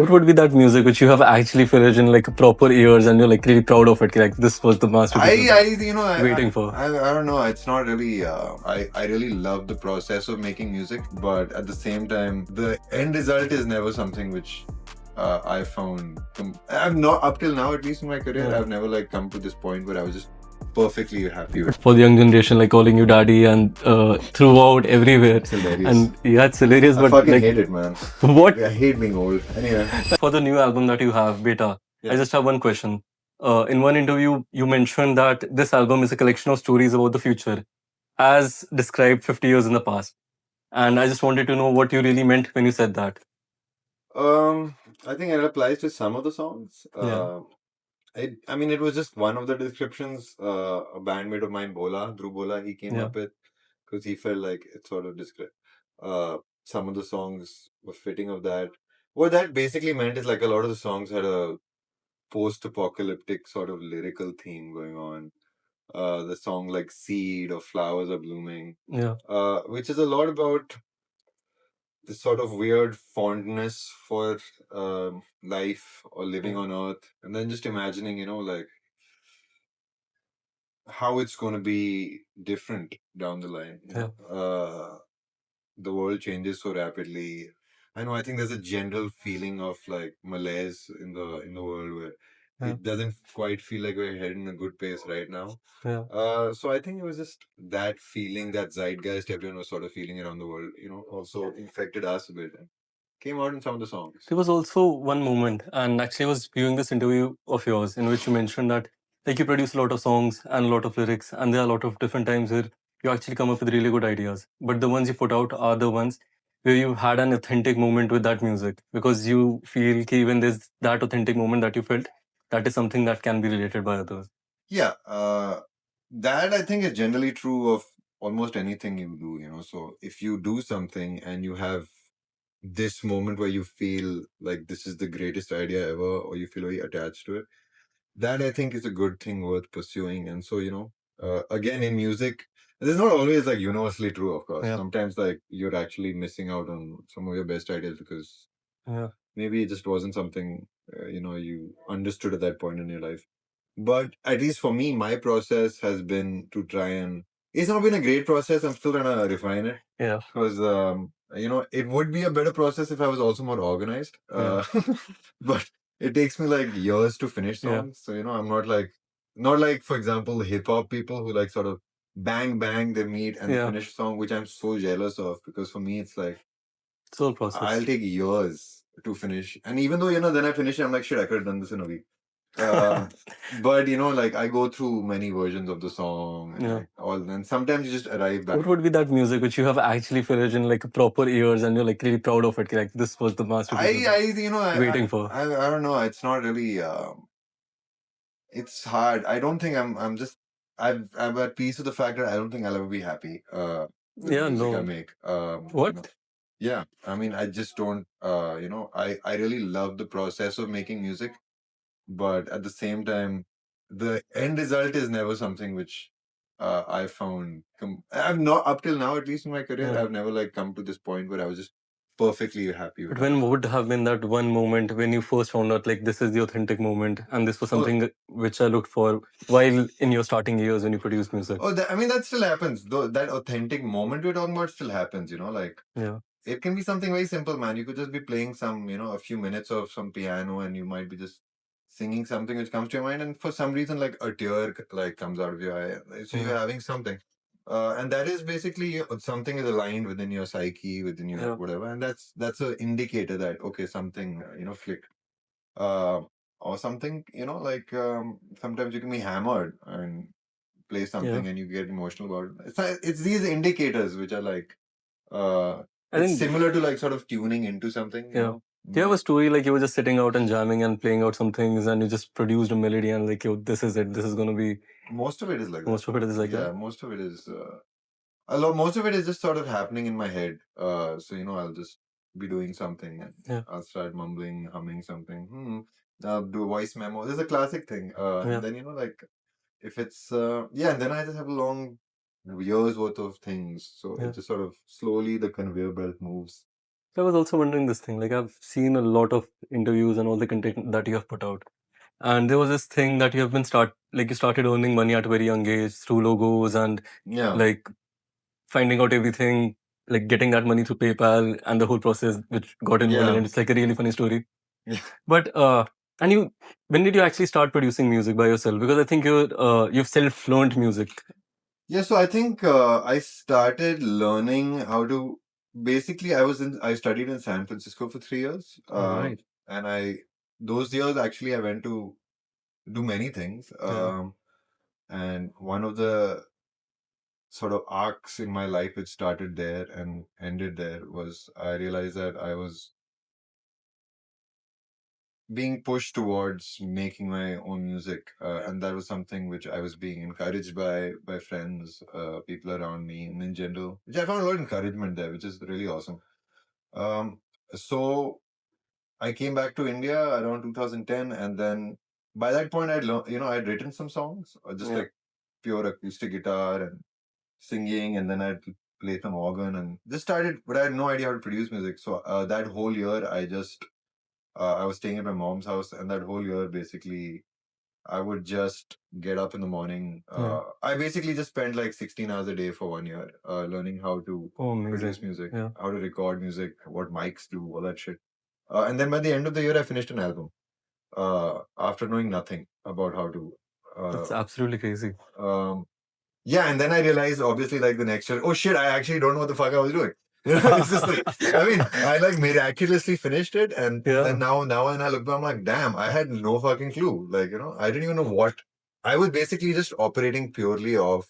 What would be that music which you have actually finished in like proper ears and you're like really proud of it? Like this was the masterpiece waiting for. I don't know. It's not really. I really love the process of making music, but at the same time, the end result is never something which I found. I've not up till now, at least in my career, Yeah. I've never like come to this point where I was just perfectly happy with. For the young generation, like calling you daddy and throughout everywhere. It's hilarious. And yeah, it's hilarious, I but fucking like hate it, man. what? I hate being old. Anyway. For the new album that you have, Beta, Yeah. I just have one question. In one interview, you mentioned that this album is a collection of stories about the future, as described 50 years in the past. And I just wanted to know what you really meant when you said that. I think it applies to some of the songs. Yeah. I mean, it was just one of the descriptions a bandmate of mine, Dhruv Bola, he came Yeah. up with because he felt like it sort of described some of the songs were fitting of that. What that basically meant is like a lot of the songs had a post-apocalyptic sort of lyrical theme going on. The song like Seed or Flowers Are Blooming, Yeah. which is a lot about this sort of weird fondness for life or living Yeah. on Earth, and then just imagining, like how it's going to be different down the line. The world changes so rapidly. I know. I think there's a general feeling of like malaise in the world where Yeah. it doesn't quite feel like we're heading in a good pace right now. Yeah. So I think it was just that feeling, that zeitgeist everyone was sort of feeling around the world, also infected us a bit and came out in some of the songs. There was also one moment, and actually, I was viewing this interview of yours in which you mentioned that like you produce a lot of songs and a lot of lyrics, and there are a lot of different times where you actually come up with really good ideas. But the ones you put out are the ones where you had an authentic moment with that music because you feel ki even there's that authentic moment that you felt, that is something that can be related by others. Yeah, that I think is generally true of almost anything you do, So if you do something and you have this moment where you feel like this is the greatest idea ever, or you feel very attached to it, that I think is a good thing worth pursuing. And so, again, in music, this is not always like universally true, of course. Yeah. Sometimes like you're actually missing out on some of your best ideas because Yeah. maybe it just wasn't something, you understood at that point in your life. But at least for me, my process has been to try and it's not been a great process. I'm still trying to refine it. Yeah. Because it would be a better process if I was also more organized. But it takes me like years to finish Yeah. songs. So, I'm not like, for example, hip hop people who like sort of bang bang they meet and they Yeah. finish a song, which I'm so jealous of because for me it's like It's all process. I'll take years to finish. And even though, then I finish it, I'm like, shit, I could have done this in a week. But like I go through many versions of the song and Yeah. like all, and sometimes you just arrive back. What would be that music which you have actually finished in like proper ears and you're like really proud of it? Like this was the masterpiece waiting for. I don't know. It's not really. It's hard. I don't think I'm just. I'm at peace with the fact that I don't think I'll ever be happy. With Yeah, the music I no. make. What? Yeah, I mean, I just don't. I really love the process of making music, but at the same time, the end result is never something which I found. I've not up till now, at least in my career, Yeah. I've never like come to this point where I was just perfectly happy with But it. when would have been that one moment when you first found out like this is the authentic moment and this was something which I looked for while in your starting years when you produced music? Oh, I mean, that still happens. Though that authentic moment we're talking about still happens. Like Yeah. it can be something very simple, man. You could just be playing some, a few minutes of some piano, and you might be just singing something which comes to your mind, and for some reason, like a tear like comes out of your eye. So you're having something, and that is basically something is aligned within your psyche, within your whatever, and that's an indicator that okay, something clicked, or something, like sometimes you can be hammered and play something and you get emotional about it. It's these indicators which are like I it's think similar to like sort of tuning into something. yeah. Do you have a story like you were just sitting out and jamming and playing out some things and you just produced a melody and like, yo, this is it. This is gonna be. Most of it is like that. Most of it is like Yeah, that. most of it is most of it is just sort of happening in my head. So I'll just be doing something and Yeah. I'll start mumbling, humming something. Do a voice memo. This is a classic thing. And then like if it's and then I just have a long years worth of things. So it just sort of slowly the conveyor belt moves. So I was also wondering this thing. Like I've seen a lot of interviews and all the content that you have put out. And there was this thing that you have been you started earning money at a very young age through logos and Yeah. like finding out everything, like getting that money through PayPal and the whole process which got involved in Yeah. it. It's like a really funny story. Yeah. But and you, when did you actually start producing music by yourself? Because I think you've self-learned music. Yeah, so I think I started learning how to. Basically, I studied in San Francisco for 3 years, All right. and those years actually I went to do many things. Yeah. And one of the sort of arcs in my life which started there and ended there was I realized that I was being pushed towards making my own music, and that was something which I was being encouraged by friends, people around me, and in general, which I found a lot of encouragement there, which is really awesome. Um, so I came back to India around 2010, and then by that point, I'd learned, I'd written some songs, just Yeah. like pure acoustic guitar and singing, and then I'd play some organ and just started, but I had no idea how to produce music. So that whole year, I was staying at my mom's house, and that whole year, basically, I would just get up in the morning. Yeah. I basically just spent like 16 hours a day for 1 year, learning how to Oh, amazing. produce music, Yeah. how to record music, what mics do, all that shit. And then by the end of the year, I finished an album after knowing nothing about how to. That's Uh, absolutely crazy. um, yeah, and then I realized, obviously, like the next year, oh shit, I actually don't know what the fuck I was doing. It's just like, I mean, I like miraculously finished it, and Yeah. then now when I look back, I'm like, damn, I had no fucking clue. Like, I didn't even know what. I was basically just operating purely off,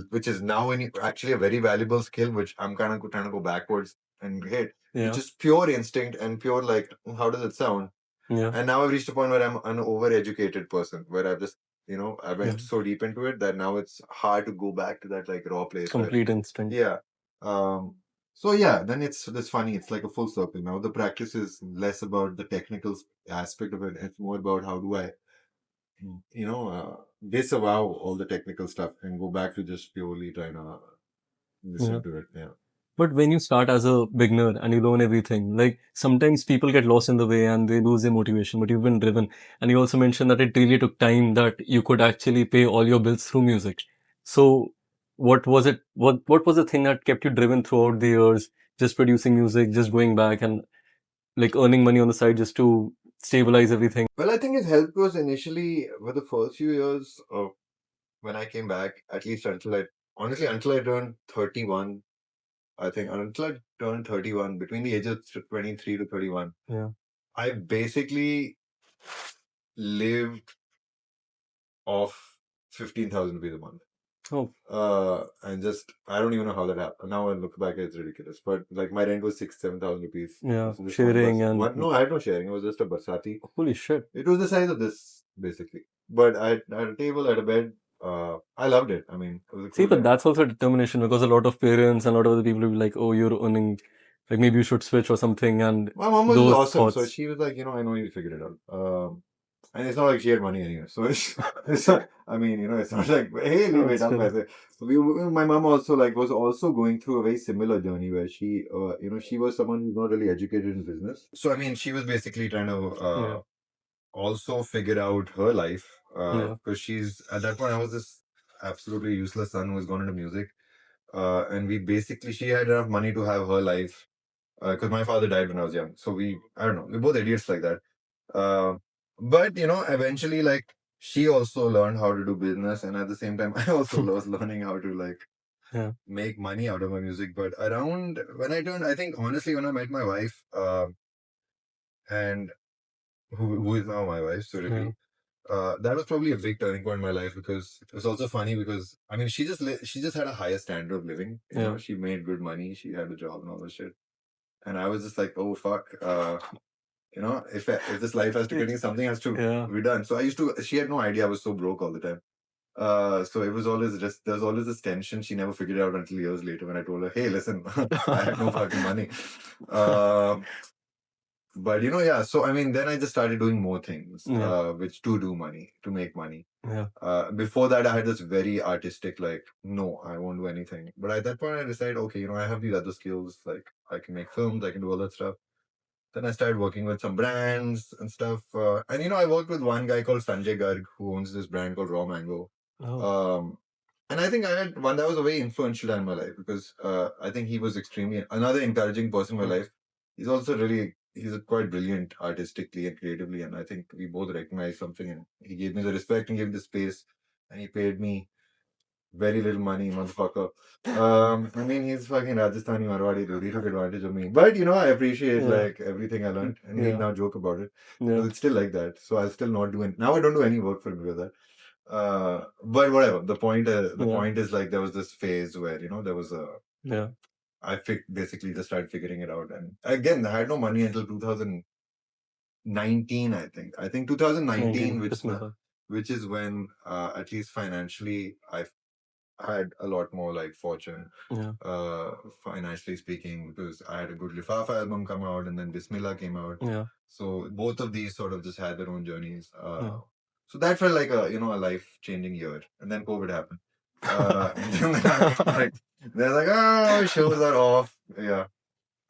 which is now actually a very valuable skill, which I'm kind of trying to go backwards and hit, which Yeah. is pure instinct and pure like, how does it sound? Yeah. And now I've reached a point where I'm an overeducated person, where I've just, I went Yeah. so deep into it that now it's hard to go back to that like raw place. Complete instinct. Yeah. Um, so yeah, then it's funny. It's like a full circle. Now the practice is less about the technical aspect of it. It's more about how do I, disavow all the technical stuff and go back to just purely trying to listen Yeah. to it. Yeah. But when you start as a beginner and you learn everything, like sometimes people get lost in the way and they lose their motivation, but you've been driven. And you also mentioned that it really took time that you could actually pay all your bills through music. So what was it? What was the thing that kept you driven throughout the years, just producing music, just going back and like earning money on the side just to stabilize everything? Well, I think it helped was initially for the first few years of when I came back, at least until I turned 31, I think until I turned 31, between the ages of 23 to 31, Yeah. I basically lived off 15,000 rupees a month. Oh. And just, I don't even know how that happened. Now I look back, it's ridiculous. But like my rent was 7,000 rupees. Yeah. So this Sharing and no, I had no sharing. It was just a Barsati. holy shit. It was the size of this, basically. But I had a table, I had a bed. I loved it. I mean, it was a See, cool but time. that's also determination because a lot of parents and a lot of other people will be like, oh, you're earning, like maybe you should switch or something. And My mom was those awesome. So thoughts. she was like, I know you figured it out. And it's not like she had money anyway. So it's not, I mean, it's not like, hey, No, wait, it's true. my mom also was also going through a very similar journey where she was someone who's not really educated in business. So, I mean, she was basically trying to Yeah. also figure out her life. Yeah. Because at that point, I was this absolutely useless son who was gone into music. And she had enough money to have her life because my father died when I was young. So I don't know, we're both idiots like that. Uh, but eventually, like she also learned how to do business, and at the same time, I also was learning how to Yeah. make money out of my music. But around when I turned, I think honestly, when I met my wife, and who is now my wife, Suryakanth, that was probably a big turning point in my life because it was also funny because I mean she just had a higher standard of living. Yeah. She made good money, she had a job and all that shit, and I was just like, oh fuck, if this life has to continue, something has to Yeah. be done. So she had no idea I was so broke all the time. So it was always just, there's always this tension. She never figured it out until years later when I told her, hey, listen, I had no fucking money. But yeah. So I mean, then I just started doing more things, Yeah. which to make money. Yeah. Before that, I had this very artistic, like, no, I won't do anything. But at that point, I decided, okay, I have these other skills, like I can make films, I can do all that stuff. Then I started working with some brands and stuff. And I worked with one guy called Sanjay Garg, who owns this brand called Raw Mango. Oh. And I think I had one that was a very influential in my life, because I think he was extremely another encouraging person in my life. He's also he's quite brilliant artistically and creatively, and I think we both recognized something, and he gave me the respect and gave me the space, and he paid me very little money, motherfucker. I mean, he's fucking Rajasthani Marwadi dude. He took advantage of me. But I appreciate Yeah. like everything I learned, and we Yeah. now joke about it. Yeah. It's still like that. So I'll still not do it. Now I don't do any work for him because of that. But whatever. The point is, like, there was this phase where there was a Yeah. I basically just started figuring it out, and again I had no money until 2019. I think 2019, which is when at least financially I had a lot more like fortune, Yeah. financially speaking, because I had a good Lifafa album come out, and then Bismillah came out. Yeah. So both of these sort of just had their own journeys. Yeah. So that felt like a life changing year, and then COVID happened. Like, they're like, oh, shows are off. Yeah.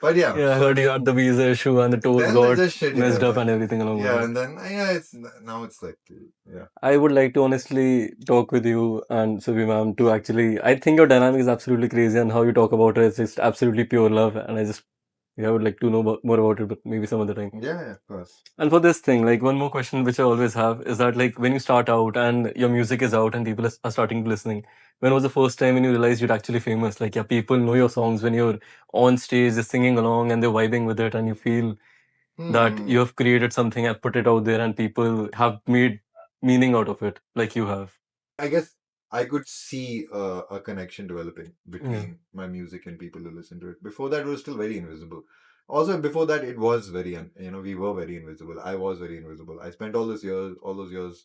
But yeah, Yeah, I heard you had the visa issue and the toes then got just shit, messed up and everything along with yeah, it. and then it's now it's like, yeah. I would like to honestly talk with you and Subi ma'am to actually. I think your dynamic is absolutely crazy, and how you talk about it is just absolutely pure love. And I would like to know more about it, but maybe some other time. Yeah, of course. And for this thing, like one more question which I always have is that, like, when you start out and your music is out and people are starting listening, when was the first time when you realized you're actually famous? Like, yeah, people know your songs when you're on stage, just singing along and they're vibing with it, and you feel that you have created something and put it out there, and people have made meaning out of it, like you have. I guess I could see a connection developing between my music and people who listen to it. Before that, it was still very invisible. Also, before that, it was very, we were very invisible. I was very invisible. I spent all those years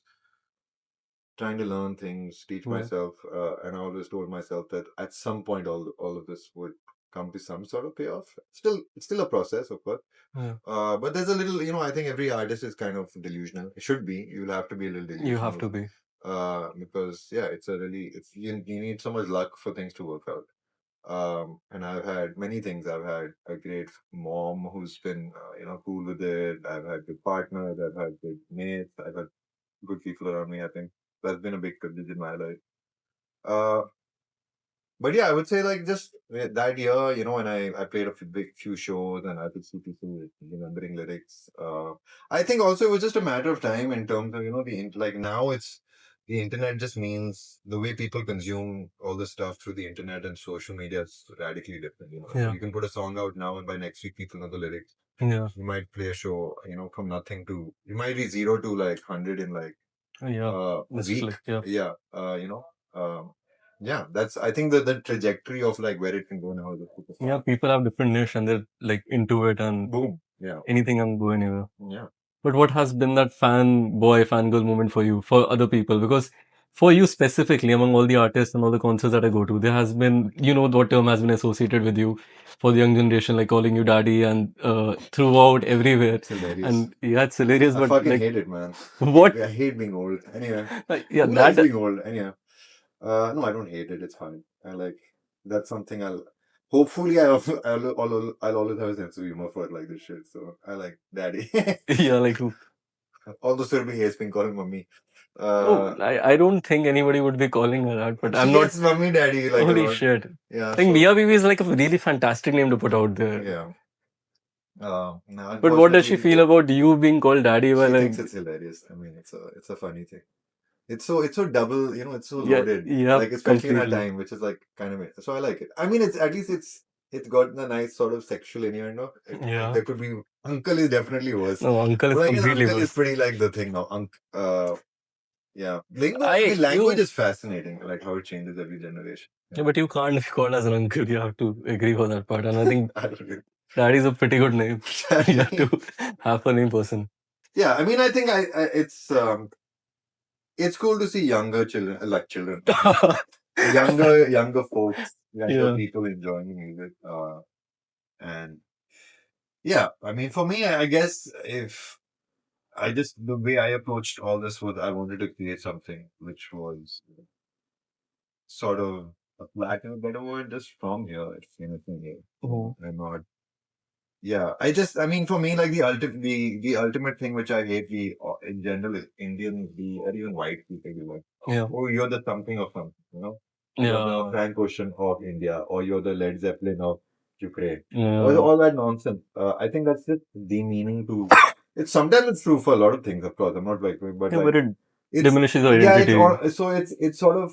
trying to learn things, teach myself, and I always told myself that at some point, all of this would come to some sort of payoff. It's still a process, of course. Yeah. But there's a little, I think every artist is kind of delusional. It should be. You'll have to be a little delusional. You have to be. Because you need so much luck for things to work out. And I've had many things. I've had a great mom who's been cool with it. I've had good partners. I've had good mates. I've had good people around me. I think that's been a big privilege in my life. Uh, but yeah, I would say, like, just that year, when I played a few shows, and I could see people remembering lyrics. I think also it was just a matter of time in terms of, like, now it's the internet just means the way people consume all this stuff through the internet and social media is radically different. Yeah. You can put a song out now, and by next week people know the lyrics. Yeah. You might play a show, from nothing to, you might be 0 to like 100 in like a week. Yeah. Yeah, that's, I think, the trajectory of like where it can go now is super fast. Yeah, people have different niche and they're like into it, and Boom. Yeah. anything can go anywhere. Yeah. But what has been that fangirl moment for you, for other people? Because for you specifically, among all the artists and all the concerts that I go to, there has been, what term has been associated with you for the young generation, like calling you daddy, and throughout everywhere. It's hilarious. And yeah, it's hilarious, I but fucking like, hate it, man. what? I hate being old. Anyway. Yeah, Who likes being old? Anyway. No, I don't hate it. It's fine. That's something hopefully I'll always have a sense of humor for it, like this shit. So I like daddy. Yeah, like, Although Surbi hates being called mummy. I don't think anybody would be calling her that, but I'm not. It's mummy daddy. Like, Holy shit. Yeah. Like, Mia Bibi is like a really fantastic name to put out there. Yeah. No, but what does she feel about you being called daddy? She Well, thinks it's hilarious. I mean, it's a funny thing. It's so double, it's so loaded. Yeah, like, especially in our completely. time, which is like kind of so I like it. I mean, it's at least it's got a nice sort of sexual innuendo. Yeah. There could be, uncle is definitely worse. No, uncle is But I guess completely uncle is worse. pretty like the thing now. Yeah. The language is fascinating, like how it changes every generation. Yeah, but you can't be called as an uncle. You have to agree for that part. And I think I don't agree. daddy is a pretty good name. You have to have a name person. Yeah, I mean, I think it's cool to see younger children, younger folks, younger people enjoying music. And Yeah, I mean, for me, I guess if I just the way I approached all this was I wanted to create something which was sort of lack of a better word, just from here, if anything here. I'm not. Yeah, I mean, for me, like the ultimate thing which I hate, in general, Indians, or even white people, be like, Yeah. oh, you're the something of something, you know? You're the Yeah. Frank Ocean of India, or you're the Led Zeppelin of Ukraine. Yeah. All that nonsense. I think that's just demeaning to. It's sometimes it's true for a lot of things, of course. I'm not like, but Yeah, like but it it's diminishes your yeah, it's identity. all. So it's sort of,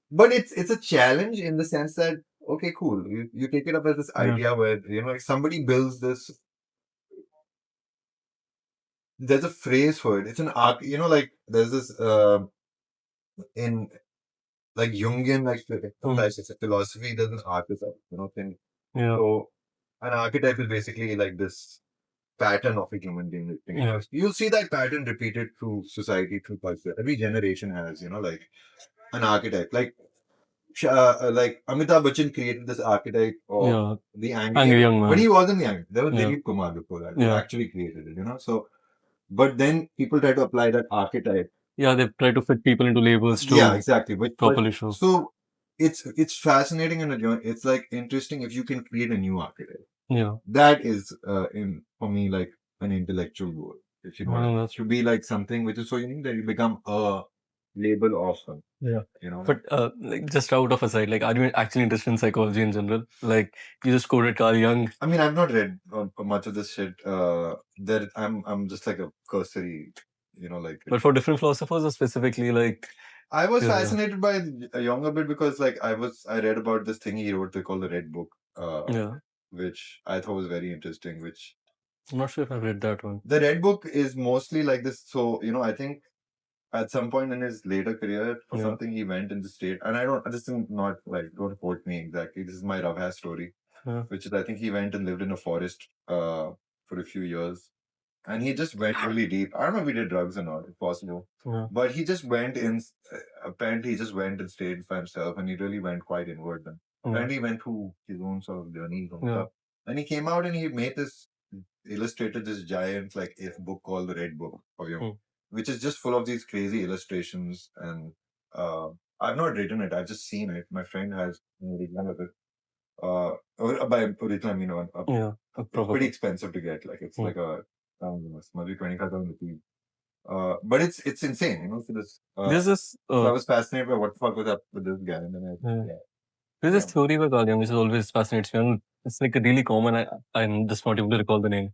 but it's a challenge in the sense that okay, cool. You take it up as this Yeah. idea where like somebody builds this. There's a phrase for it. It's an arc. Like there's this in like Jungian like it's a philosophy. There's an archetype, thing. Yeah. So an archetype is basically like this pattern of a human being. Yeah. You'll see that pattern repeated through society, through culture. Every generation has, like an archetype. Like Amitabh Bachchan created this archetype of Yeah. the Angry young but man. he wasn't young. There was Yeah. Dilip Kumar before that, who Yeah. actually created it. So, but then people try to apply that archetype. Yeah, they try to fit people into labels Yeah, to exactly. But properly show. so it's fascinating and it's like interesting if you can create a new archetype. Yeah. That is in for me like an intellectual goal. If you know what I mean. That's To be like something which is so unique that you become a label of some. Yeah. You know. But like just out of aside, like, are you actually interested in psychology in general? Like, you just quoted Carl Jung. I mean, I've not read much of this shit. That I'm just like a cursory, like. But for different philosophers, or specifically, like, I was Yeah. fascinated by Jung a bit because like I read about this thing he wrote they call the Red Book, yeah, which I thought was very interesting. Which I'm not sure if I've read that one. the Red Book is mostly like this. So I think at some point in his later career or Yeah. something he went in the state, and I don't. This is not like don't quote me exactly. This is my rough ass story, Yeah. which is I think he went and lived in a forest for a few years. And he just went really deep. I don't know if he did drugs or not, if possible. Yeah. But he just went in, apparently, he just went and stayed by himself and he really went quite inward then. Yeah. Apparently, he went through his own sort of journey and Yeah. stuff. And he came out and he made this, illustrated this giant, like, book called the Red Book of Young, which is just full of these crazy illustrations. And I've not written it, I've just seen it. My friend has written of it. By original, I mean, Yeah. it's pretty expensive to get. Like it's like a it must be 25,000 rupees. But it's insane, So this. There's this. So I was fascinated by what the fuck was up with this guy, and then Yeah. There's this theory by Carl Jung which always fascinates me, and it's like really common. I'm just not able to recall the name.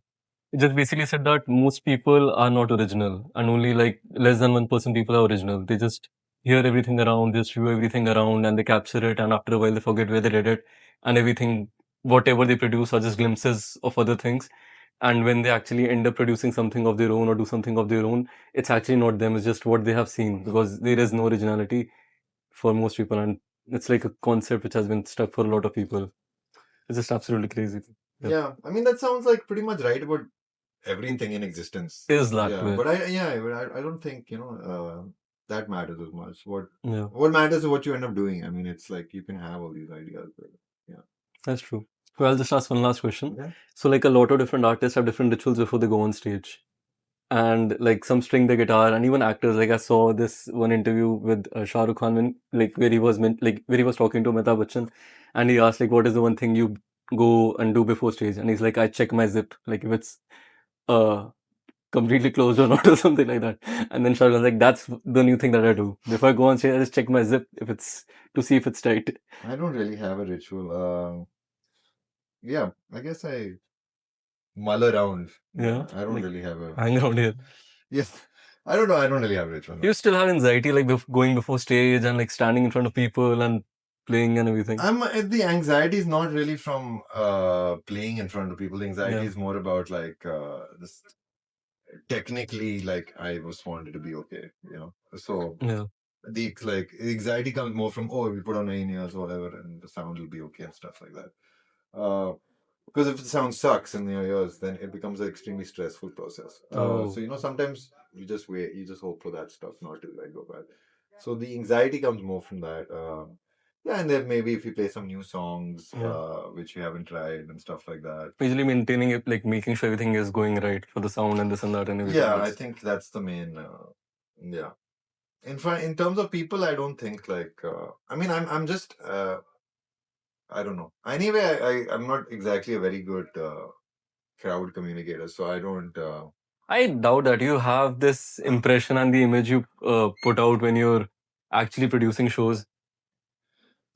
It just basically said that most people are not original, and only like less than 1% people are original. They just hear everything around, they just view everything around, and they capture it, and after a while they forget where they read it, and everything, whatever they produce, are just glimpses of other things. And when they actually end up producing something of their own or do something of their own, it's actually not them. It's just what they have seen, because there is no originality for most people, and it's like a concept which has been stuck for a lot of people. It's just absolutely crazy. Yeah, I mean that sounds like pretty much right about everything in existence. Is that Yeah, way. but I don't think that matters as much. Yeah. What matters is what you end up doing. I mean, it's like you can have all these ideas, but That's true. So I'll just ask one last question. Okay. So like a lot of different artists have different rituals before they go on stage. And like some string the guitar, and even actors. Like I saw this one interview with Shah Rukh Khan, where he was where he was talking to Amitabh Bachchan, and he asked like, "What is the one thing you go and do before stage?" And he's like, "I check my zip, like if it's uh completely closed or not, or something like that." And then Shah Rukh was like, "That's the new thing that I do. If I go on stage, I just check my zip if it's to see if it's tight." I don't really have a ritual. Yeah, I guess I mull around. Yeah, I don't like really have a. hang around here. Yes, I don't know. I don't really have a ritual. You still have anxiety, like going before stage and like standing in front of people and playing and everything. The anxiety is not really from playing in front of people. The anxiety Yeah. is more about like this technically, like I was wanted to be okay, So Yeah. the like anxiety comes more from we put on in-ears or whatever, and the sound will be okay and stuff like that. Because if the sound sucks in your ears, then it becomes an extremely stressful process. So sometimes you just wait, you just hope for that stuff not to like go bad. So the anxiety comes more from that. Yeah, and then maybe if you play some new songs, Yeah. which you haven't tried and stuff like that. Usually maintaining it, like making sure everything is going right for the sound and this and that and everything. Yeah, I That's- think that's the main. Yeah. In terms of people, I don't think like. I mean, I'm just. I don't know. Anyway, I'm not exactly a very good crowd communicator, so I don't. I doubt that you have this impression and the image you put out when you're actually producing shows.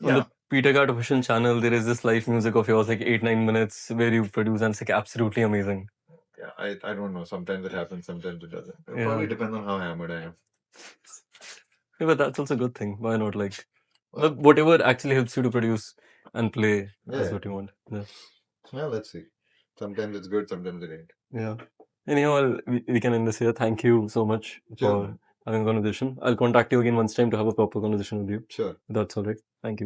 On Yeah. the Peter Cat official channel, there is this live music of yours, like 8-9 minutes, where you produce, and it's like absolutely amazing. Yeah, I don't know. Sometimes it happens, sometimes it doesn't. It Yeah. probably depends on how hammered I am. Yeah, but that's also a good thing. Why not? Like, Well, whatever actually helps you to produce and play is yeah. what you want. Yeah. Well, let's see. Sometimes it's good, sometimes it ain't. Yeah. Anyhow, we can end this here. Thank you so much Sure, for man. having a conversation. I'll contact you again once time to have a proper conversation with you. Sure. That's all right. Thank you.